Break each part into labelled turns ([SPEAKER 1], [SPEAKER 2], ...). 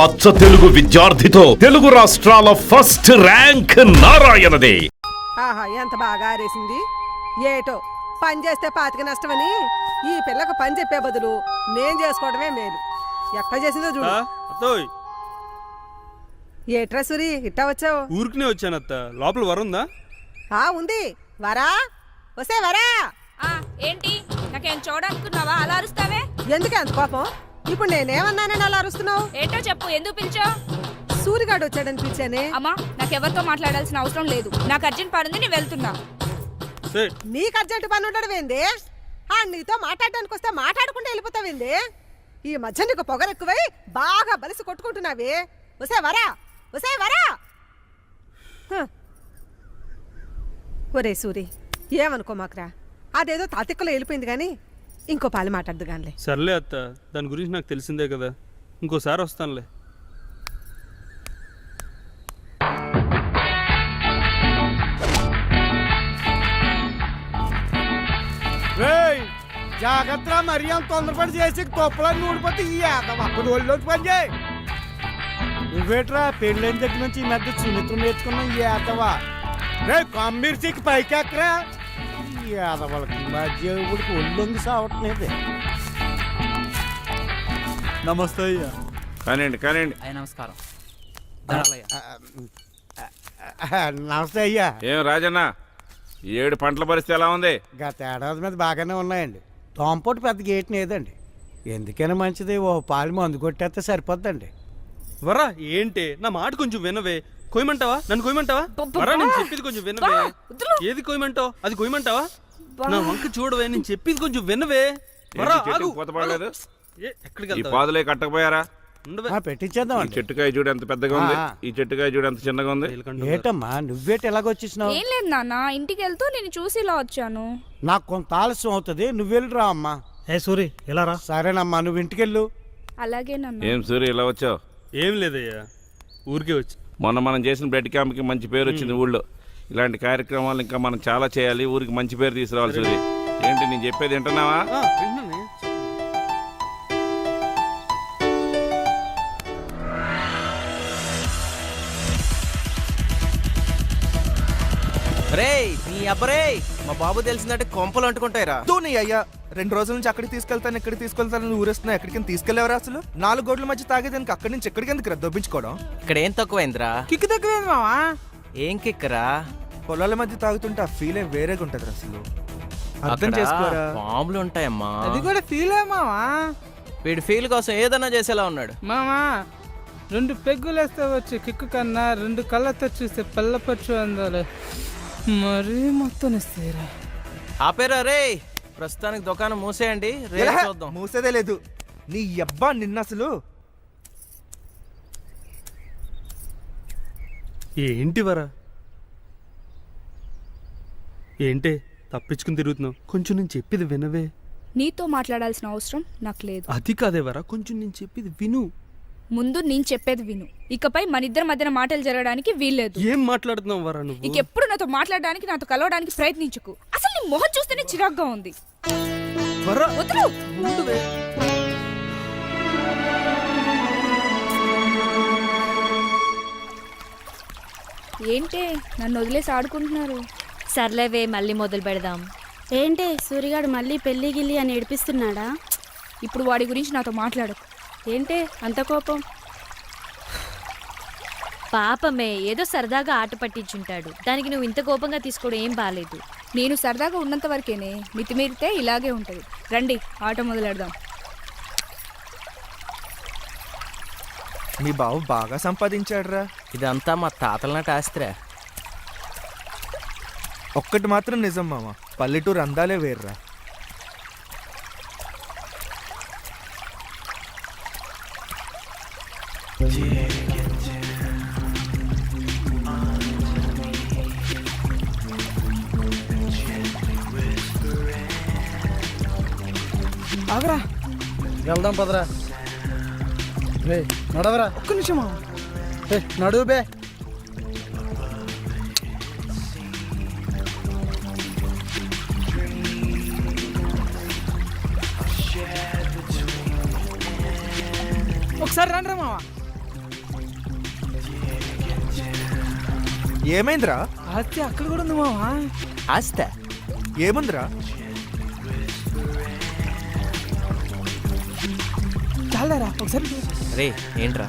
[SPEAKER 1] అచ్చ తెలుగు విద్యార్థితో తెలుగు రాష్ట్రాల first rank నారాయణదే.
[SPEAKER 2] ఆహా ఎంత బాగా ఆరేసింది. ఏటో పని చేస్తే పాతిక నష్టమని ఈ పిల్లకు పని చెప్పే బదులు నేను చేసుకోవడమే మేలు. ఎట్లా చేసిందో చూడు. ఏట్రా సూరి ఇట్టా వచ్చావు?
[SPEAKER 3] ఊరికినే వచ్చాను అత్త. లోపల వరుందా?
[SPEAKER 2] ఉంది. వరా వస్తే వరా.
[SPEAKER 4] ఏంటి నాకేం చూడాలనుకున్నావా? అలా అరుస్తావే
[SPEAKER 2] ఎందుకు అంత కోపం? ఇప్పుడు నేనేమన్నానని అలా అరుస్తున్నావు?
[SPEAKER 4] ఏంటో చెప్పు, ఎందుకు పిలిచావు?
[SPEAKER 2] సూరిగాడు వచ్చాడని పిలిచానే.
[SPEAKER 4] అమ్మా నాకెవరితో మాట్లాడాల్సిన అవసరం లేదు. నాకు అర్జెంట్ పని ఉంది, నేను వెళ్తున్నా.
[SPEAKER 2] నీకు అర్జెంట్ పని ఉండడం ఏంది? నీతో మాట్లాడడానికి వస్తే మాట్లాడకుండా వెళ్ళిపోతావేంది? ఈ మధ్య నీకు పొగరెక్కువై బాగా బలిసి కొట్టుకుంటున్నావి. వసే వరా వసే వరా. ఒరే సూరి ఏమనుకో మాకురా, అదేదో తాతిక్కలో వెళ్ళిపోయింది కానీ ఇంకో పాలు మాట్లాడదు గానిలే.
[SPEAKER 3] సర్లే అత్త, దాని గురించి నాకు తెలిసిందే కదా, ఇంకోసారి వస్తానులే.
[SPEAKER 5] జాగ్రత్త, మరి అంత తొందరపడి చేసి తొప్పలని నూడిపోతే ఈ అప్పుడు ఒళ్ళోకి పని చేయి. నువ్వేట్రా పెళ్ళైన దగ్గర నుంచి ఈ మధ్య సున్నితం నేర్చుకున్నావు ఈ ఏదవా. రే కమ్మిర్చికి పైకి ఎక్కరా. ఈ ఏదవాళ్ళకి మధ్య ఇప్పటికి ఒళ్ళొంగి సావట్లేదు. నమస్తే అయ్యా.
[SPEAKER 6] కానివ్వండి కానివ్వండి.
[SPEAKER 5] నమస్కారం. నమస్తే అయ్యా.
[SPEAKER 6] ఏం రాజన్న, 7 పంటల పరిస్థితి ఎలా ఉంది?
[SPEAKER 5] గత ఏడాది మీద బాగానే ఉన్నాయండి. తోంపోటు పెద్ద గేట్ లేదండి. ఎందుకైనా మంచిది ఓ పాలు మందు కొట్టేస్తే సరిపోద్దండి.
[SPEAKER 3] వరా ఏంటి, నా మాట కొంచెం వినవే. కొయ్యమంటావా? నన్ను కొయ్యమంటావా? వరా నేను చెప్పేది కొంచెం వినవే. ఏది కొయ్యమంటావు? అది కొయ్యమంటావా? నా వంక చూడవే, నేను చెప్పేది కొంచెం వినవే. వరా ఆగు.
[SPEAKER 6] పోతపడలేదు.
[SPEAKER 3] ఎక్కడికి
[SPEAKER 6] ఈ
[SPEAKER 3] వెళ్తావు?
[SPEAKER 6] పాదులే కట్టకపోయారా?
[SPEAKER 5] పెట్టించేద్దాం.
[SPEAKER 6] ఈ చెట్టుకాయ చూడు ఎంత పెద్దగా ఉంది, ఈ చెట్టుకాయ చూడు ఎంత చిన్నగా ఉంది.
[SPEAKER 5] ఏటమ్మా నువ్వేటి ఎలాగొచ్చేసినావు?
[SPEAKER 4] ఏం లేదు నాన్న, ఇంటికి వెళ్తూ నేను చూసి ఇలా వచ్చాను.
[SPEAKER 5] నాకు కొంత ఆలస్యం అవుతుంది, నువ్వు వెళ్ళిరా అమ్మా.
[SPEAKER 7] ఏ సూరి ఎలా రా.
[SPEAKER 5] సరేనమ్మా, నువ్వు ఇంటికెళ్ళు.
[SPEAKER 4] అలాగే నాన్న.
[SPEAKER 6] ఏం సూర్య ఇలా వచ్చావు?
[SPEAKER 3] ఏం లేదయ్యా, ఊరికే వచ్చి.
[SPEAKER 6] మొన్న మనం చేసిన బ్లడ్ క్యాంప్కి మంచి పేరు వచ్చింది ఊళ్ళో. ఇలాంటి కార్యక్రమాలు ఇంకా మనం చాలా చేయాలి, ఊరికి మంచి పేరు తీసుకురావాలి. సూర్య ఏంటి నేను చెప్పేది వింటున్నావా?
[SPEAKER 3] విన్నానే.
[SPEAKER 8] రే నీ అబ్బరే, మా బాబు తెలిసిందంటే కొంపలు అంటుకుంటాయిరా.
[SPEAKER 9] నీ అయ్యా 2 రోజుల నుంచి అక్కడికి తీసుకెళ్తాను ఇక్కడికి తీసుకెళ్తాను ఊరేస్తున్నా. ఎక్కడికి తీసుకెళ్లేవరా? అసలు 4 గోడ్ల మధ్య తాగేదానికి అక్కడి నుంచి ఎక్కడికి ఎందుకు దొబ్బించుకోవడం?
[SPEAKER 8] ఇక్కడ ఏం తక్కువైందిరా?
[SPEAKER 9] కిక్కు తక్కువేంది మావా.
[SPEAKER 8] ఏం కిక్కరా?
[SPEAKER 9] పొలాల మధ్య తాగుతుంటే ఆ ఫీలే వేరేగా ఉంటది అసలు. అర్థం
[SPEAKER 8] అక్కడ
[SPEAKER 9] చేసుకోరా.
[SPEAKER 8] బాంబులు ఉంటాయమ్మా.
[SPEAKER 9] అది కూడా ఫీలే మావా.
[SPEAKER 8] వీడి ఫీల్ కోసం ఏదన్నా చేసేలా ఉన్నాడు.
[SPEAKER 10] మామా 2 పెగ్గులేస్తే వచ్చి కిక్కు కన్నా 2 కళ్ళతో చూస్తే పిల్లపచ్చు అందాలి. మరీ మొత్తం ఇస్తారా?
[SPEAKER 8] ఆపేరా రే, ప్రస్తుతానికి దుకాణం మూసేయండి, రేపు చూద్దాం.
[SPEAKER 9] మూసేదే లేదు నీ అబ్బా. నిన్న అసలు
[SPEAKER 3] ఏంటి వరా, ఏంటే తప్పించుకుని తిరుగుతున్నావు? కొంచెం నేను చెప్పేది వినవే.
[SPEAKER 4] నీతో మాట్లాడాల్సిన అవసరం నాకు లేదు.
[SPEAKER 3] అది కాదే వరా, కొంచెం నేను చెప్పేది విను.
[SPEAKER 4] ముందు నేను చెప్పేది విను. ఇకపై మన ఇద్దరి మధ్యన మాటలు జరగడానికి వీల్లేదు.
[SPEAKER 3] ఏం మాట్లాడుతున్నావు వరా నువ్వు?
[SPEAKER 4] ఇంకెప్పుడు నాతో మాట్లాడడానికి, నాతో కలవడానికి ప్రయత్నించుకు. అసలు నీ మొహం చూస్తేనే చిరాగ్గా ఉంది.
[SPEAKER 3] వరా
[SPEAKER 4] వదులు.
[SPEAKER 3] ఉండవే.
[SPEAKER 4] ఏంటే నన్ను వదిలేసి ఆడుకుంటున్నారు?
[SPEAKER 11] సర్లేవే, మళ్ళీ మొదలు పెడదాం.
[SPEAKER 12] ఏంటే సూరిగాడు మళ్ళీ పెళ్లి గిల్లి అని ఏడిపిస్తున్నాడా?
[SPEAKER 4] ఇప్పుడు వాడి గురించి నాతో మాట్లాడకు.
[SPEAKER 12] ఏంటే అంత కోపం?
[SPEAKER 11] పాపమే, ఏదో సరదాగా ఆట పట్టించుంటాడు. దానికి నువ్వు ఇంత కోపంగా తీసుకోవడం ఏం బాలేదు.
[SPEAKER 4] నేను సరదాగా ఉన్నంత వరకేనే, మితిమీరితే ఇలాగే ఉంటది. రండి ఆట మొదలెడదాం.
[SPEAKER 9] మీ బావు బాగా సంపాదించాడురా.
[SPEAKER 8] ఇదంతా మా తాతల నాటి ఆస్తిరా.
[SPEAKER 9] ఒక్కటి మాత్రం నిజం మామ, పల్లెటూరు అందాలే వేర్రా.
[SPEAKER 10] ఆగరా,
[SPEAKER 5] వెళ్దాం పదరా. నడవరా.
[SPEAKER 10] ఒక్క నిమిషం మామ.
[SPEAKER 5] నడువు బే.
[SPEAKER 10] ఒకసారి రండి మావా.
[SPEAKER 9] ఏమైందిరా?
[SPEAKER 10] ఆస్తి అక్కడ కూడా ఉంది మావా.
[SPEAKER 9] ఆస్తా ఏముందిరా?
[SPEAKER 10] చాలరా ఒకసారి చూడు.
[SPEAKER 8] రే ఏంట్రా?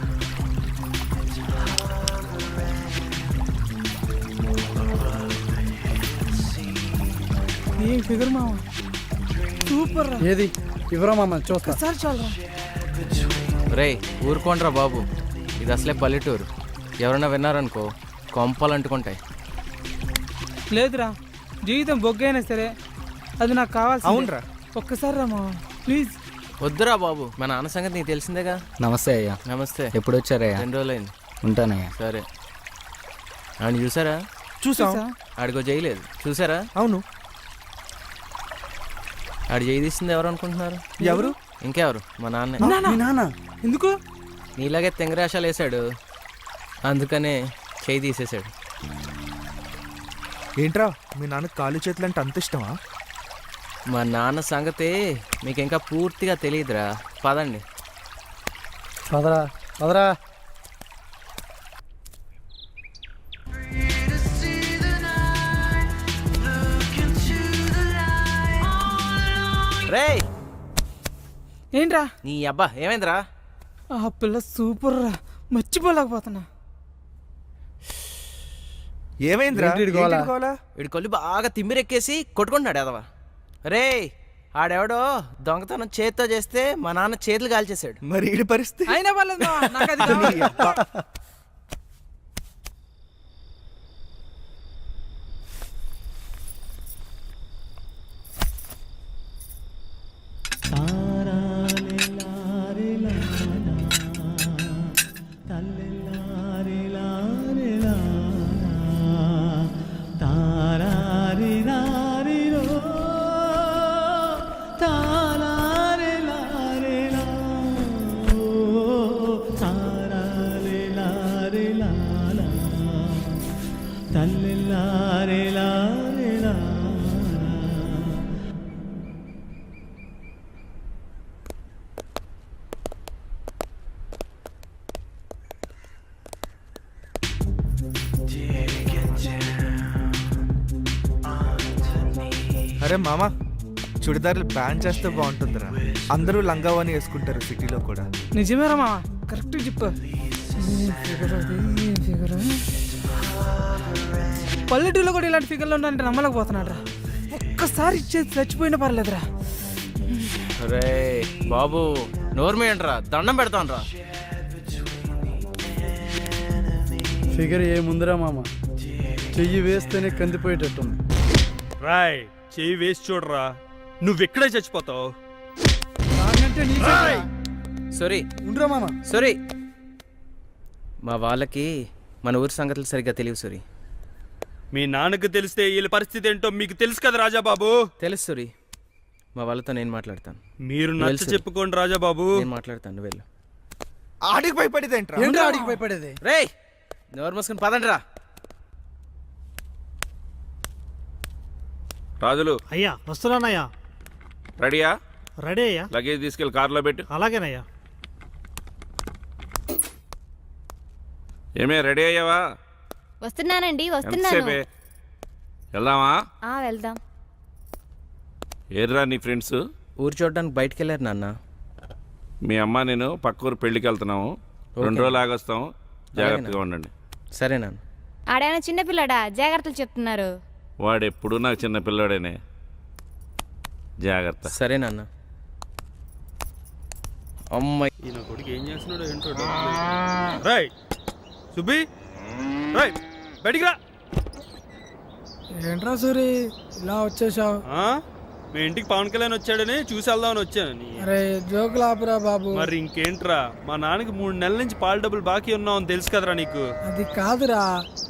[SPEAKER 10] ఏం ఫిగర్ మావా, సూపర్ రా.
[SPEAKER 5] ఏది ఇవ్వరా మామ చూస్తా.
[SPEAKER 10] ఒకసారి చాలరా.
[SPEAKER 8] రే ఊరుకోండ్రా బాబు, ఇది అసలే పల్లెటూరు. ఎవరైనా విన్నారనుకో కొంపలు అంటుకుంటాయి.
[SPEAKER 10] లేదురా, జీవితం బొగ్గైనా సరే అది నాకు కావాలి.
[SPEAKER 9] అవునరా.
[SPEAKER 10] ఒక్కసారి రా మావా ప్లీజ్.
[SPEAKER 8] వద్దురా బాబు, మా నాన్న సంగతి నీకు తెలిసిందేగా.
[SPEAKER 5] నమస్తే అయ్యా.
[SPEAKER 8] నమస్తే.
[SPEAKER 5] ఎప్పుడు వచ్చారయ్యా?
[SPEAKER 8] 2 రోజులైంది.
[SPEAKER 5] ఉంటానయ్యా.
[SPEAKER 8] సరే. ఆయన చూసారా?
[SPEAKER 9] చూసా.
[SPEAKER 8] ఆడికో చేయలేదు చూసారా?
[SPEAKER 9] అవును.
[SPEAKER 8] ఆడు చేయి తీసింది ఎవరు అనుకుంటున్నారు?
[SPEAKER 9] ఎవరు?
[SPEAKER 8] ఇంకెవరు, మా నాన్నే.
[SPEAKER 9] మీ నాన్న?
[SPEAKER 10] ఎందుకు?
[SPEAKER 8] నీలాగే తెంగరాశాలు వేసాడు, అందుకనే చేయి తీసేశాడు.
[SPEAKER 9] ఏంట్రా మీ నాన్న కాలు చేతులు అంటే అంత ఇష్టమా?
[SPEAKER 8] మా నాన్న సంగతి మీకు ఇంకా పూర్తిగా తెలియదురా. పదండి.
[SPEAKER 5] పదరా పదరా.
[SPEAKER 8] రే
[SPEAKER 10] ఏంట్రా?
[SPEAKER 8] నీ అబ్బా ఏమైందిరా?
[SPEAKER 10] ఆ పిల్ల సూపర్ రా, మర్చిపోలేకపోతున్నా.
[SPEAKER 9] ఏమైందిరా?
[SPEAKER 5] ఏంటి గోల?
[SPEAKER 9] ఏంటి గోల?
[SPEAKER 8] వీడి కొల్లి బాగా తిమ్మిరెక్కేసి కొట్టుకుంటున్నాడు ఎదవా. రే ఆడెవడో దొంగతనం చేత్తో చేస్తే మా నాన్న చేతులు కాల్చేశాడు.
[SPEAKER 9] మరి ఈడి పరిస్థితి?
[SPEAKER 10] అయినా పర్లేదు మావా, నాకు అది కావాలి.
[SPEAKER 9] అరే మామ, చుడిదార్లు బ్యాన్ చేస్తే బాగుంటుందిరా. అందరూ లంగావాని వేసుకుంటారు సిటీలో కూడా.
[SPEAKER 10] నిజమేరా మావా, కరెక్ట్ చెప్పు. పల్లెటూరులో కూడా ఇలాంటి ఫిగర్లు ఉన్నాయంటే నమ్మలేకపోతున్నాడు రా. ఒక్కసారి ఇచ్చేది చచ్చిపోయినా పర్లేదురా.
[SPEAKER 8] రే బాబు నోర్మేయండిరా, దండం పెడతాను రా.
[SPEAKER 5] ఫిగర్ ఏముందిరా మామ, చెయ్యి వేస్తేనే కందిపోయేటట్టుంది.
[SPEAKER 3] రాయ్ చెయ్యి వేసి చూడరా, నువ్వెక్కడే చచ్చిపోతావు.
[SPEAKER 8] సారీ
[SPEAKER 5] ఉండరా మామ.
[SPEAKER 8] సారీ, మా వాళ్ళకి మన ఊరి సంగతులు సరిగ్గా తెలియవు సూరి.
[SPEAKER 3] మీ నాన్నకు తెలిస్తే వీళ్ళ పరిస్థితి ఏంటో మీకు తెలుసు కదా రాజాబాబు.
[SPEAKER 8] తెలుసు సూరి, మా వాళ్ళతో నేను మాట్లాడతాను.
[SPEAKER 3] మీరు నచ్చ చెప్పుకోండి రాజాబాబు.
[SPEAKER 8] నేను మాట్లాడతాను, వెళ్ళు.
[SPEAKER 9] ఆడికి భయపడేది ఏంట్రా?
[SPEAKER 5] ఏంట్రా ఆడికి భయపడేది?
[SPEAKER 8] రే నోరు మూసుకుని పదండి రా.
[SPEAKER 6] రాజులు
[SPEAKER 5] అయ్యా వస్తున్నానయ్యా.
[SPEAKER 6] రెడీయా?
[SPEAKER 5] రెడీ అయ్యా.
[SPEAKER 6] లగేజ్ తీసుకెళ్ళి కార్లో పెట్టు.
[SPEAKER 5] అలాగేనయ్యా.
[SPEAKER 6] ఏమే రెడీ అయ్యావా?
[SPEAKER 11] వస్తున్నానండి
[SPEAKER 6] ఎంతసేపే? వెళ్దామా?
[SPEAKER 11] వెళ్దాం.
[SPEAKER 6] ఏర్రా నీ ఫ్రెండ్స్?
[SPEAKER 8] ఊరు చూడడానికి బయటికి వెళ్ళారు నాన్న.
[SPEAKER 6] మీ అమ్మ నేను పక్క ఊరు పెళ్ళికి వెళ్తున్నాము. 2 రోజులు ఆగొస్తాం, జాగ్రత్తగా ఉండండి.
[SPEAKER 8] సరే నాన్న.
[SPEAKER 11] ఆడేమైనా చిన్నపిల్లడా, జాగ్రత్తలు చెప్తున్నారు.
[SPEAKER 6] వాడు ఎప్పుడు నాకు చిన్న పిల్లాడేనే, జాగ్రత్త.
[SPEAKER 8] సరే నాన్న. అమ్మాయి
[SPEAKER 3] ఈయన కొడుకు ఏం చేస్తున్నాడు ఏంటో. రాయ్ సుబ్బి, రాయ్ బయటికి రా.
[SPEAKER 10] ఏంట్రా సూరి ఇలా వచ్చేసావు?
[SPEAKER 3] మీ ఇంటికి పవన్ కళ్యాణ్ వచ్చాడని చూసి వెళ్దామని వచ్చాను.
[SPEAKER 10] అరే జోకులు ఆపురా బాబు.
[SPEAKER 3] మరి ఇంకేంట్రా, మా నాన్నకి 3 నెలల నుంచి పాల డబ్బులు బాకీ ఉన్నావు తెలుసు కదరా నీకు.
[SPEAKER 10] అది కాదురా,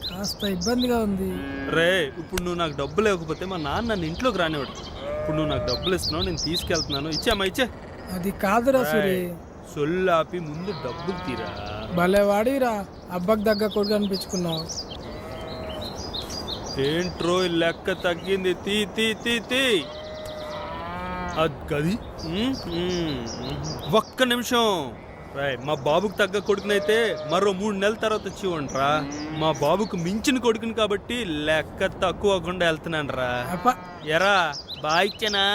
[SPEAKER 10] కాస్త ఇబ్బందిగా ఉంది.
[SPEAKER 3] రే ఇప్పుడు నువ్వు నాకు డబ్బులు లేకపోతే మా నాన్న నన్ను ఇంట్లోకి రానివాడు. ఇప్పుడు నువ్వు నాకు డబ్బులు ఇస్తున్నావు, నేను తీసుకెళ్తున్నాను. ఇచ్చామా? ఇచ్చే.
[SPEAKER 10] అది కాదురా సూరి.
[SPEAKER 3] సొల్లాపి ముందు డబ్బులు తీరా.
[SPEAKER 10] భలే వాడిరా, అబ్బకు దగ్గర కొడుకు అనిపించుకున్నావు.
[SPEAKER 3] ఏంట్రో లెక్క తగ్గింది. తీ తీ తీ తీ. అది ఒక్క నిమిషం. మా బాబుకు తగ్గ కొడుకునైతే మరో 3 నెలల తర్వాత వచ్చి ఇవ్వండిరా. మా బాబుకు మించిన కొడుకుని కాబట్టి లెక్క తక్కువ అవ్వకుండా వెళ్తున్నాను రా. ఎరా బాగా ఇచ్చానా?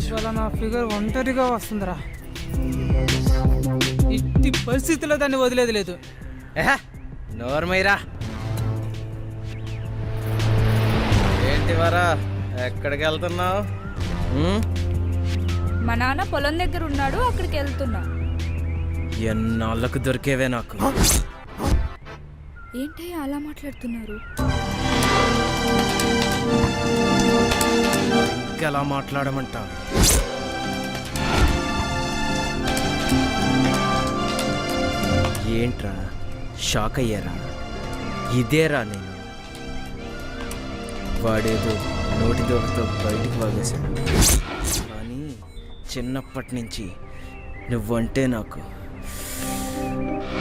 [SPEAKER 10] ఇవాళ నా ఫిగర్ ఒంటరిగా వస్తుందిరా. ఇట్టి పరిస్థితుల్లో దాన్ని వదిలేది లేదు.
[SPEAKER 8] నోర్మైరా. ఏంటి వరా, ఎక్కడికి వెళ్తున్నావు?
[SPEAKER 4] మా నాన్న పొలం దగ్గర ఉన్నాడు, అక్కడికి వెళ్తున్నా.
[SPEAKER 8] ఎన్నాళ్ళకు దొరికేవే నాకు.
[SPEAKER 4] ఏంటయ్యా అలా మాట్లాడుతున్నారు?
[SPEAKER 8] ఇంకెలా మాట్లాడమంటావు? ఏంట్రా షాక్ అయ్యారా? ఇదేరా నేను. వాడేదో నోటి దోకతో బయటికి వాగేశాడు, కానీ చిన్నప్పటి నుంచి నువ్వంటే నాకు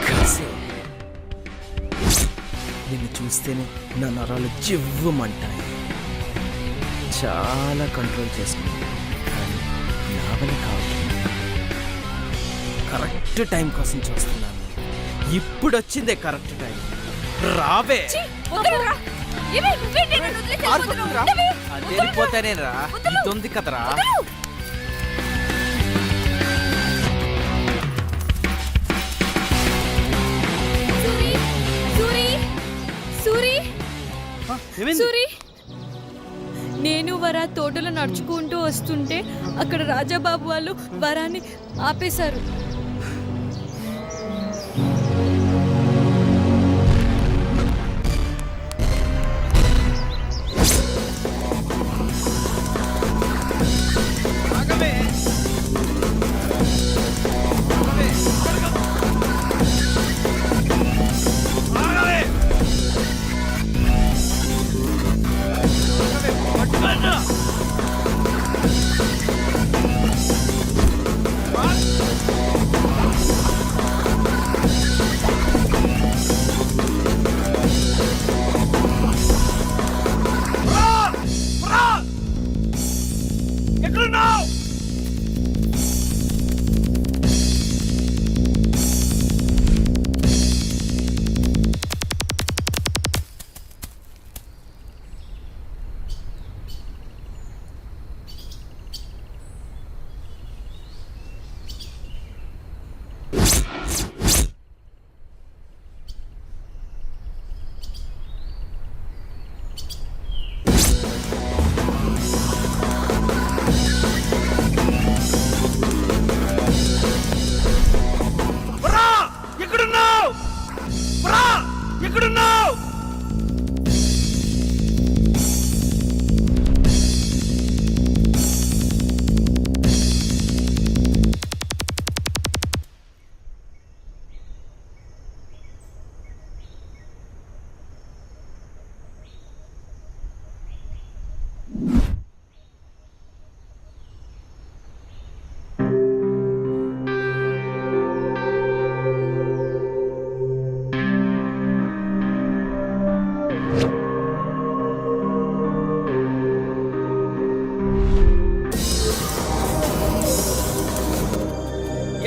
[SPEAKER 8] కసి. నిన్ను చూస్తేనే నా నరాలు జివ్వమంటాయి. చాలా కంట్రోల్ చేసుకున్నాను, కానీ నా వల్ల కావాలి. కరెక్ట్ టైం కోసం చూస్తున్నాను. ఇప్పుడు వచ్చిందే కరెక్ట్ టైం. రావే. అది వెళ్ళిపోతానేరా. ఇది ఉంది కదరా.
[SPEAKER 11] సూరి, నేను వరా తోటలో నడుచుకుంటూ వస్తుంటే అక్కడ రాజాబాబు వాళ్ళు వరాన్ని ఆపేశారు.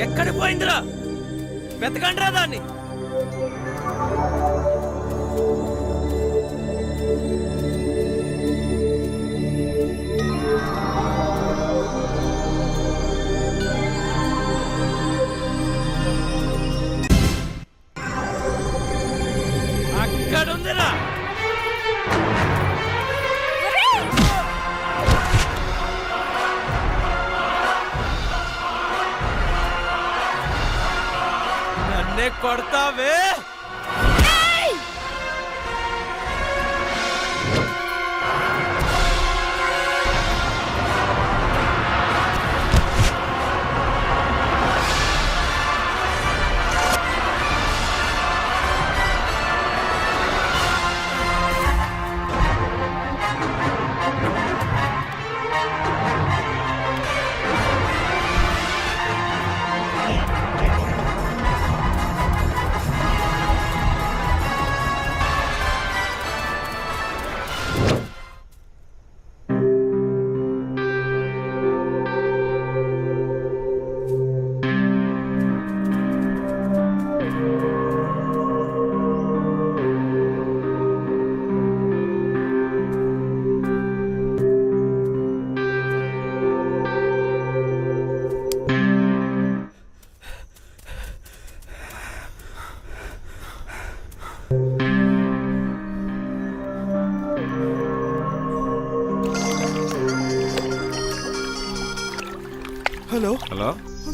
[SPEAKER 8] ఎక్కడ పోయిందిరా? వెతకండిరా దాన్ని. అక్కడ ఉందిరా. నన్నే కొడతావే?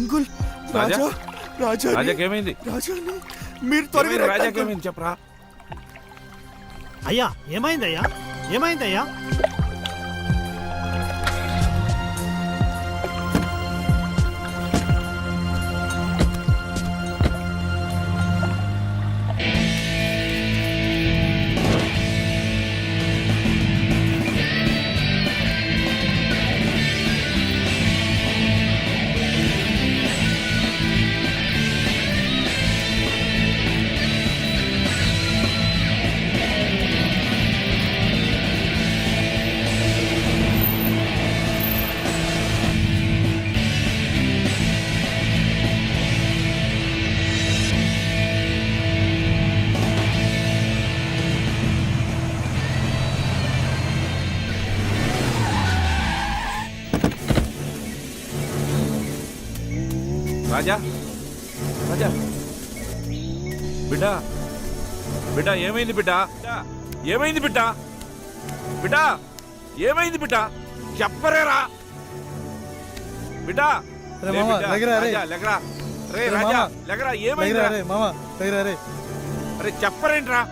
[SPEAKER 9] అంకుల్
[SPEAKER 6] రాజా?
[SPEAKER 9] రాజా రాజా
[SPEAKER 6] రాజాకేమైంది?
[SPEAKER 9] రాజా మీరు త్వరగా రండి, అంకుల్.
[SPEAKER 6] రాజాకేమైంది చెప్పరా?
[SPEAKER 5] అయ్యా ఏమైందయ్యా ఏమైందయ్యా?
[SPEAKER 6] రాజా రాజా బిడ్డ బిడ్డ ఏమైంది బిడ్డ? ఏమైంది బిడ్డ? బిడ్డ ఏమైంది బిడ్డ? చెప్పరేరా బిడ్డ?
[SPEAKER 5] అరే మామ, లెగరా, రే.
[SPEAKER 6] లెగరా రే
[SPEAKER 5] అరే
[SPEAKER 6] రాజా
[SPEAKER 5] మామ,
[SPEAKER 6] లెగరా ఏమైంది?
[SPEAKER 5] మామ రే.
[SPEAKER 6] అరే చెప్పరేంట్రా?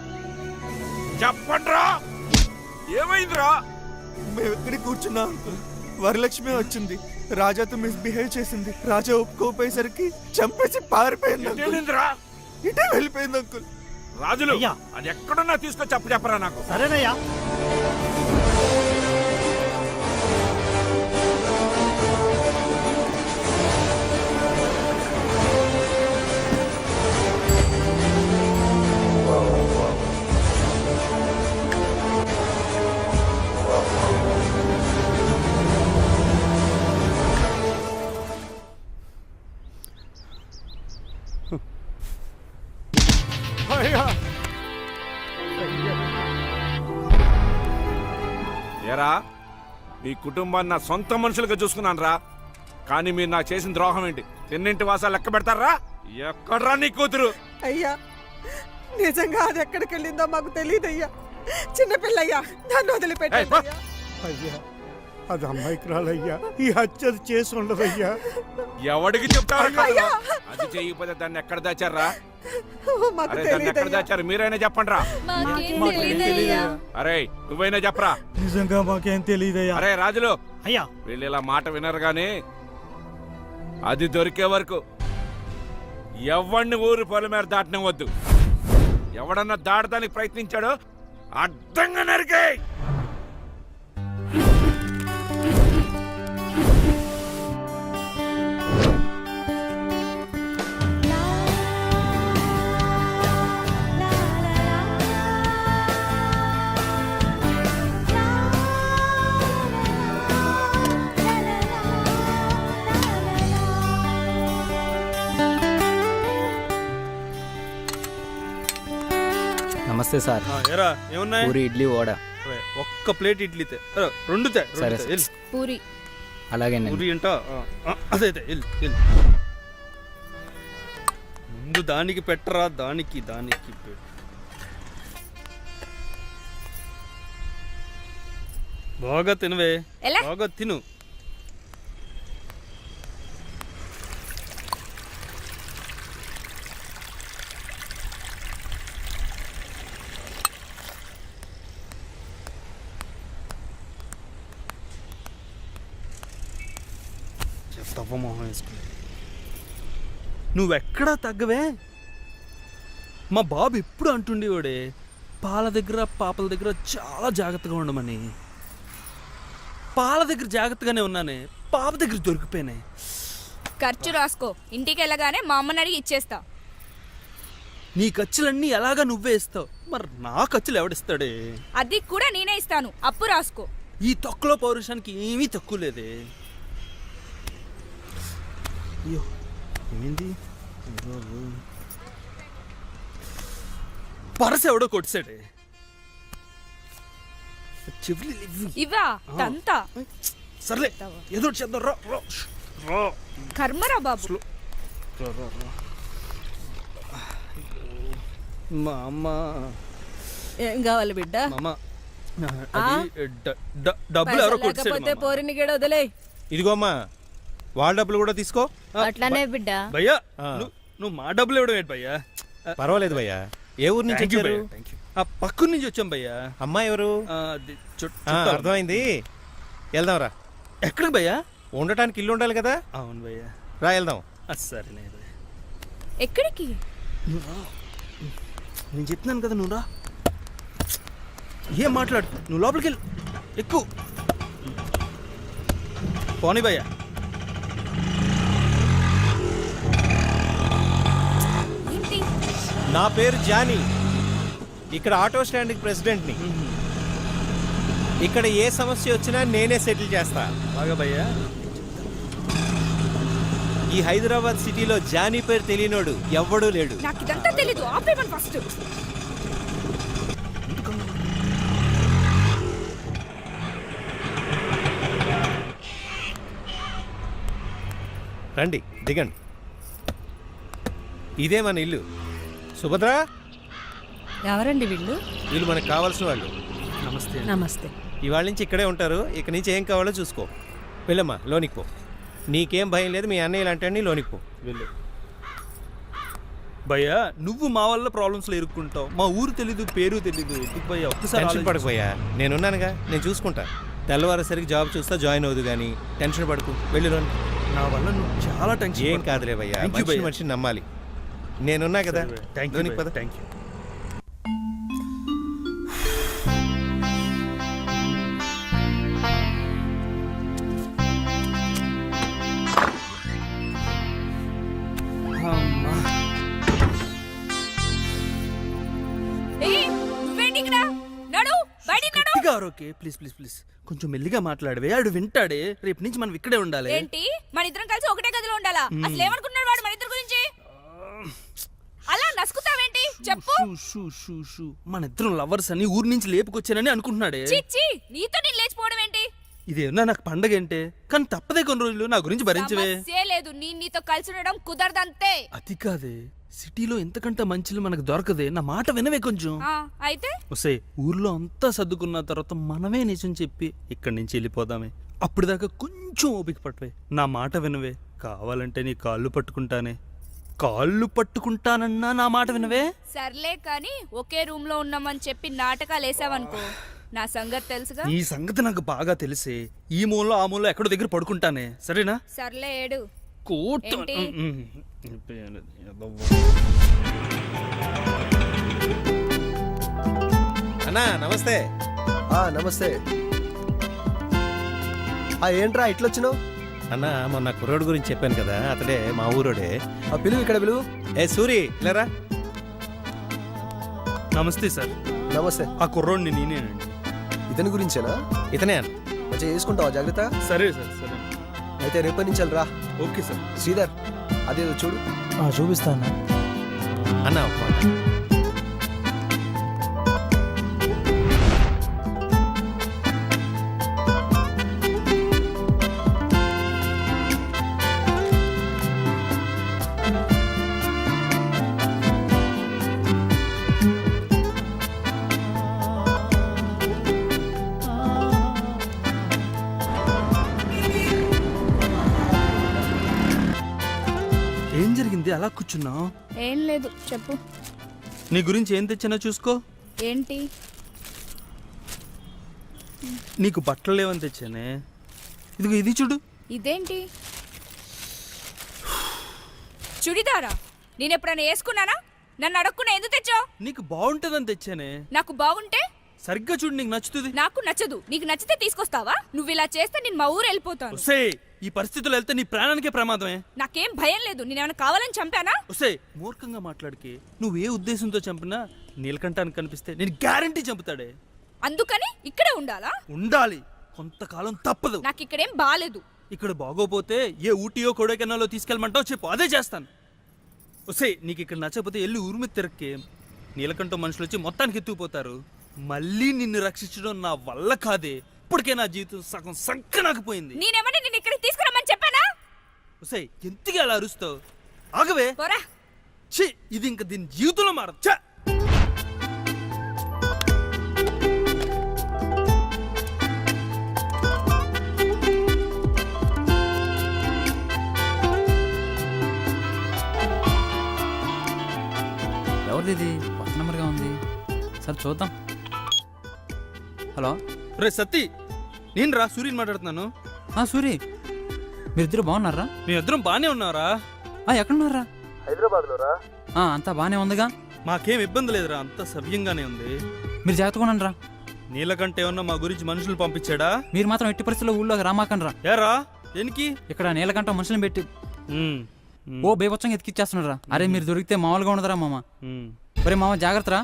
[SPEAKER 6] చెప్పండ్రా ఏమైందిరా?
[SPEAKER 9] మేము ఎక్కడికి కూర్చున్నా అంకుల్, వరలక్ష్మి వచ్చింది, రాజాతో మిస్బిహేవ్ చేసింది. రాజా ఒప్పుకోపోయేసరికి చంపేసి పారిపోయింది అంకుల్.
[SPEAKER 6] ఏమైందిరా?
[SPEAKER 9] ఇటే వెళ్ళిపోయింది అంకుల్.
[SPEAKER 6] రాజులు
[SPEAKER 5] అయ్యా.
[SPEAKER 6] అది ఎక్కడున్నా తీసుకొని చెప్పరా నాకు.
[SPEAKER 5] సరేనయ్యా. అయ్యా
[SPEAKER 6] ఏరా మీ కుటుంబాన్ని నా సొంత మనుషులుగా చూసుకున్నాను రా, కానీ మీరు నాకు చేసిన ద్రోహం ఏంటి? తిన్నింటి వాసాలు లెక్క పెడతారా? ఎక్కడ్రా నీ కూతురు?
[SPEAKER 2] అయ్యా నిజంగా అది ఎక్కడికి వెళ్ళిందో మాకు తెలియదయ్యా. చిన్నపిల్లయ్యా, దాన్ని వదిలిపెట్టండి అయ్యా.
[SPEAKER 5] అయ్యా అది అమ్మాయికి రాలయ్యా, ఈ హత్య చేసి ఉండదయ్యా.
[SPEAKER 6] ఎవడికి చెప్తారు?
[SPEAKER 2] అయ్యా.
[SPEAKER 6] అది చేయకపోతే దాన్ని ఎక్కడ దాచారా?
[SPEAKER 2] మాకు
[SPEAKER 6] అరే దాన్ని ఎక్కడ
[SPEAKER 2] తెలియదయ్యా.
[SPEAKER 6] దాచారు? మీరైనా చెప్పండి రా. అరే నువ్వైనా చెప్పరా?
[SPEAKER 5] నిజంగా మాకేం తెలియదయ్యా.
[SPEAKER 6] అరే రాజులు
[SPEAKER 5] అయ్యా
[SPEAKER 6] వీళ్ళు ఇలా మాట వినరు గాని అది దొరికే వరకు ఎవడిని ఊరు పొలం మీద దాటనివ్వద్దు. ఎవడన్నా దాటడానికి ప్రయత్నించాడో అడ్డంగా నరికే.
[SPEAKER 8] నమస్తే సార్.
[SPEAKER 3] ఏరా ఏమున్నాయి?
[SPEAKER 8] పూరి ఇడ్లీ వడ.
[SPEAKER 3] అరే, ఒక్క ప్లేట్ ఇడ్లీ తే. అరే, రెండు తే, రెండు
[SPEAKER 8] సరే,
[SPEAKER 3] తే.
[SPEAKER 8] సరే.
[SPEAKER 3] వెళ్ళు.
[SPEAKER 4] పూరి
[SPEAKER 8] అలాగే
[SPEAKER 3] పూరి అంట అదే వెళ్ళు వెళ్ళు. ముందు దానికి పెట్టరా, దానికి పెట్టు. బాగా తినవే,
[SPEAKER 4] ఎలా?
[SPEAKER 3] బాగా తిను. చెత్తవ్వ మొహం వేసుకుని నువ్వెక్కడా తగ్గవే. మా బాబు ఎప్పుడు అంటుండేవాడే పాల దగ్గర పాపల దగ్గర చాలా జాగ్రత్తగా ఉండమని. పాల దగ్గర జాగ్రత్తగానే ఉన్నానే, పాప దగ్గర దొరికిపోయినాయి.
[SPEAKER 4] ఖర్చు రాసుకో, ఇంటికి వెళ్ళగానే మా అమ్మని అడిగి ఇచ్చేస్తా.
[SPEAKER 3] నీ ఖర్చులన్నీ ఎలాగా నువ్వే ఇస్తావు, మరి నా ఖర్చులు ఎవడిస్తాడే?
[SPEAKER 4] అది కూడా నేనే ఇస్తాను, అప్పు రాసుకో.
[SPEAKER 3] ఈ తొక్కలో పౌరుషానికి ఏమీ తక్కువ లేదే. అయ్యో ఏమైంది? పరస ఎవడో కొట్టాడే. చెవులు
[SPEAKER 4] ఇవా తంతా
[SPEAKER 3] సర్లే ఏదో చేద్దాం. రా రా రా.
[SPEAKER 4] కర్మరా బాబు.
[SPEAKER 3] మా అమ్మ
[SPEAKER 2] ఏం కావాలి బిడ్డ?
[SPEAKER 3] మామ అది డబ్బులు ఎవరో కొట్టేసాడు మామ.
[SPEAKER 2] పోరిని గడ వదిలే.
[SPEAKER 8] ఇదిగోమ్మా వాళ్ళ డబ్బులు కూడా తీసుకో.
[SPEAKER 11] అట్లానే బిడ్డ.
[SPEAKER 3] భయ్యా నువ్వు మా డబ్బులు ఇవ్వడం ఏంటి భయ్యా?
[SPEAKER 8] పర్వాలేదు భయ్యా. ఏ ఊరు నుంచి
[SPEAKER 3] Thank you
[SPEAKER 8] వచ్చారు?
[SPEAKER 3] భయ్యా, thank you. ఆ పక్కన నుంచి వచ్చాం భయ్యా.
[SPEAKER 8] అమ్మాయి ఎవరు? అర్థమైంది. వెళ్దాంరా.
[SPEAKER 3] ఎక్కడికి భయ్యా?
[SPEAKER 8] ఉండటానికి ఇల్లు ఉండాలి కదా.
[SPEAKER 3] అవును భయ్యా.
[SPEAKER 8] రా వెళ్దాం.
[SPEAKER 3] సరేనే భయ్యా.
[SPEAKER 4] ఎక్కడికి?
[SPEAKER 3] నేను చెప్తున్నాను కదా, నువ్వు రా. ఏం మాట్లాడు, నువ్వు లోపలికి వెళ్ళు. ఎక్కువ పోనీ భయ్యా.
[SPEAKER 8] నా పేరు జానీ. ఇక్కడ ఆటో స్టాండ్కి ప్రెసిడెంట్ని. ఇక్కడ ఏ సమస్య వచ్చినా నేనే సెటిల్ చేస్తా.
[SPEAKER 3] బాగా భయ్యా.
[SPEAKER 8] ఈ హైదరాబాద్ సిటీలో జానీ పేరు తెలియనోడు ఎవ్వడూ లేడు.
[SPEAKER 4] నాకు ఇదంతా తెలీదు. ఆపేమని ఫస్ట్.
[SPEAKER 8] రండి, దిగండి. ఇదే మన ఇల్లు. సుభద్ర,
[SPEAKER 2] ఎవరండి వీళ్ళు?
[SPEAKER 8] వీళ్ళు మనకు కావాల్సిన వాళ్ళు.
[SPEAKER 3] నమస్తే.
[SPEAKER 2] నమస్తే.
[SPEAKER 8] ఇవాళ నుంచి ఇక్కడే ఉంటారు. ఇక నుంచి ఏం కావాలో చూసుకో. వెళ్ళమ్మా, లోనికి పో. నీకేం భయం లేదు. మీ అన్నయ్య ఇలాంటి లోనికి పో.
[SPEAKER 3] వెళ్ళు భయ్యా. నువ్వు మా వల్ల ప్రాబ్లమ్స్లో ఇరుక్కుంటావు. మా ఊరు తెలీదు, పేరు తెలీదు. ఎందుకు భయ్యా? ఒక్కసారి
[SPEAKER 8] టెన్షన్ పడకపోయా, నేనున్నానుగా, నేను చూసుకుంటా. తెల్లవారేసరికి జాబ్ చూస్తా, జాయిన్ అవుదు కానీ టెన్షన్ పడకు. వెళ్ళి లోని.
[SPEAKER 3] నా వల్ల నువ్వు చాలా టెన్షన్.
[SPEAKER 8] ఏం కాదులే భయ్యా,
[SPEAKER 3] Thank you భయ్యా.
[SPEAKER 8] మనిషిని నమ్మాలి. నేనున్నా కదా.
[SPEAKER 3] Thank you.
[SPEAKER 8] లోనికి పద.
[SPEAKER 3] Thank you. అమ్మా. గట్టిగా అరవకే. ప్లీజ్ ప్లీజ్ ప్లీజ్ కొంచెం మెల్లిగా మాట్లాడవే. ఆడు వింటాడే. రేపు నుంచి మనం ఇక్కడే ఉండాలి.
[SPEAKER 4] ఏంటి, మన ఇద్దరం కలిసి ఒకటే గదిలో ఉండాలా? అసలు ఏమనుకున్నాడు వాడు మన ఇద్దరి గురించి? అలా నసుకుతావేంటి చెప్పు.
[SPEAKER 3] మన ఇద్దరం లవర్స్ అని ఊరి నుంచి లేపుకొచ్చానని అనుకుంటున్నాడే.
[SPEAKER 4] చిచ్చి, నీతో నేను లేచిపోవడం ఏంటి?
[SPEAKER 3] ఇదేమన్నా నాకు పండగ ఏంటే, కానీ తప్పదే కొన్ని రోజులు నా గురించి భరించవే.
[SPEAKER 4] సమస్యే లేదు. నీతో కలిసి ఉండడం కుదరదంతే.
[SPEAKER 3] అది కాదే, సిటీలో ఎంతకంటే మంచిలు మనకు దొరకదే. నా మాట వినవే కొంచెం.
[SPEAKER 4] అయితే
[SPEAKER 3] వస్తే ఊర్లో అంతా సర్దుకున్న తర్వాత మనమే నిజం చెప్పి ఇక్కడి నుంచి వెళ్ళిపోదామే. అప్పటిదాకా కొంచెం ఓపిక పట్టవే. నా మాట వినవే. కావాలంటే నీ కాళ్ళు పట్టుకుంటానే. కాళ్ళు పట్టుకుంటానన్నా నా మాట వినవే.
[SPEAKER 4] సర్లే కానీ ఒకే రూమ్ లో ఉన్నామని చెప్పి నాటకాలు వేసావనుకో, నా సంగతి తెలుసుగా.
[SPEAKER 3] ఈ సంగతి నాకు బాగా తెలిసే. ఈ మూలలో ఆ మూలలో ఎక్కడో దగ్గర పడుకుంటానే. సరేనా?
[SPEAKER 4] సర్లే ఏడు.
[SPEAKER 3] కోట
[SPEAKER 4] ఏంటి?
[SPEAKER 8] అన్నా నమస్తే.
[SPEAKER 9] నమస్తే. ఏంట్రా ఇట్లొచ్చినావు?
[SPEAKER 8] అన్న, మొన్న కుర్రోడు గురించి చెప్పాను కదా, అతడే మా ఊరోడే.
[SPEAKER 9] పిలువు, ఇక్కడ పిలువు.
[SPEAKER 8] ఏ సూరి, లేరా.
[SPEAKER 3] నమస్తే సార్.
[SPEAKER 9] నమస్తే.
[SPEAKER 3] ఆ కుర్రోడిని నేనేనండి.
[SPEAKER 9] ఇతని గురించేనా?
[SPEAKER 8] ఇతనే అన్న.
[SPEAKER 9] మంచిగా చేసుకుంటావా జాగ్రత్త?
[SPEAKER 3] సరే సార్. సరే
[SPEAKER 9] అయితే రేపటి నుంచి రా.
[SPEAKER 3] Okay sir.
[SPEAKER 9] శ్రీధర్, అదేదో చూడు.
[SPEAKER 10] చూపిస్తాను
[SPEAKER 8] అన్న ఒక మాట.
[SPEAKER 3] ఏం జరిగింది అలా కూర్చున్నావు?
[SPEAKER 4] ఏం లేదు, చెప్పు.
[SPEAKER 3] నీ గురించి ఏం తెచ్చినా చూసుకో.
[SPEAKER 4] ఏంటి?
[SPEAKER 3] నీకు బట్టలు లేవని తెచ్చానే. ఇదిగో ఇది చూడు.
[SPEAKER 4] ఇదేంటి? చుడిదారా? నేను ఎప్పుడైనా వేసుకున్నానా? నన్ను అడగకుండా ఎందుకు తెచ్చావు?
[SPEAKER 3] నీకు బాగుంటుందని తెచ్చానే.
[SPEAKER 4] నాకు బాగుంటే
[SPEAKER 3] సరిగ్గా చూడు, నీకు నచ్చుతుంది.
[SPEAKER 4] నాకు నచ్చదు. నీకు నచ్చితే తీసుకొస్తావా? నువ్వు ఇలా చేస్తే నేను మా ఊరు వెళ్ళిపోతాను.
[SPEAKER 3] ఒసే, ఈ పరిస్థితుల్లో వెళ్తే నీ ప్రాణానికే ప్రమాదమే.
[SPEAKER 4] నాకేం భయం లేదు. నేనేమైనా కావాలని చంపానా?
[SPEAKER 3] ఒసే, మూర్ఖంగా మాట్లాడికి. నువ్వు ఏ ఉద్దేశంతో చంపినా నీలకంఠానికి కనిపిస్తే నేను గ్యారంటీ చంపుతాడే.
[SPEAKER 4] అందుకని ఇక్కడే ఉండాలా?
[SPEAKER 3] ఉండాలి, కొంతకాలం తప్పదు.
[SPEAKER 4] నాకు ఇక్కడేం బాలేదు.
[SPEAKER 3] ఇక్కడ బాగోపోతే ఏ ఊటీయో కొడైకెనాలో తీసుకెళ్ళమంటావు చెప్పు, అదే చేస్తాను. ఒసే, నీకు ఇక్కడ నచ్చకపోతే వెళ్ళి ఊరి మీద తిరక్కే. నీలకంఠం మనుషులు వచ్చి మొత్తానికి ఎత్తుకుపోతారు. మళ్ళీ నిన్ను రక్షించడం నా వల్ల కాదే. ఇప్పటికే నా జీవితం సగం సంకనాకపోయింది.
[SPEAKER 4] నేనేమన్నా నిన్ను ఇక్కడికి తీసుకురమ్మని చెప్పానా?
[SPEAKER 3] ఒసే, ఎంతగా అలా అరుస్తావు? ఆగవే.
[SPEAKER 4] పోరా.
[SPEAKER 3] ఛీ, ఇది ఇంకా దీని జీవితంలో మారదు. ఛ!
[SPEAKER 7] ఎవరిది ఇది కొత్త నెంబర్గా ఉంది. సరే చూద్దాం. హలో.
[SPEAKER 3] రే సత్తి, నేను రా సూర్యని మాట్లాడుతున్నాను.
[SPEAKER 7] సూరి, మీరిద్దరు బాగున్నారా?
[SPEAKER 3] మీ ఇద్దరం బానే ఉన్నారా?
[SPEAKER 7] ఎక్కడున్నారా?
[SPEAKER 3] హైదరాబాద్లో రా.
[SPEAKER 7] అంతా బాగానే ఉందిగా.
[SPEAKER 3] మాకేం ఇబ్బంది లేదురా, అంతా సవ్యంగానే ఉంది.
[SPEAKER 7] మీరు జాగ్రత్తగా ఉండండి రా.
[SPEAKER 3] నీలకంటే ఏమన్నా మా గురించి మనుషులు పంపించాడా?
[SPEAKER 7] మీరు మాత్రం ఎట్టి పరిస్థితుల్లో ఊళ్ళోకి రామాకండి రా.
[SPEAKER 3] ఏరా దేనికి?
[SPEAKER 7] ఇక్కడ నీలకంట మనుషులను పెట్టి ఓ బేబొచ్చంగా ఎతికిచ్చేస్తున్నాడు రా. అరే మీరు దొరికితే మామూలుగా ఉండదురా మామ. ఒరే మామ జాగ్రత్త రా.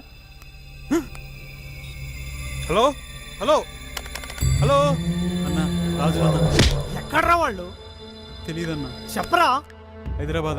[SPEAKER 3] హలో హలో హలో
[SPEAKER 7] అన్నా, రాజు అన్న.
[SPEAKER 5] ఎక్కడ్రా వాళ్ళు?
[SPEAKER 7] తెలీదన్నా.
[SPEAKER 5] చెప్పరా.
[SPEAKER 7] హైదరాబాద్.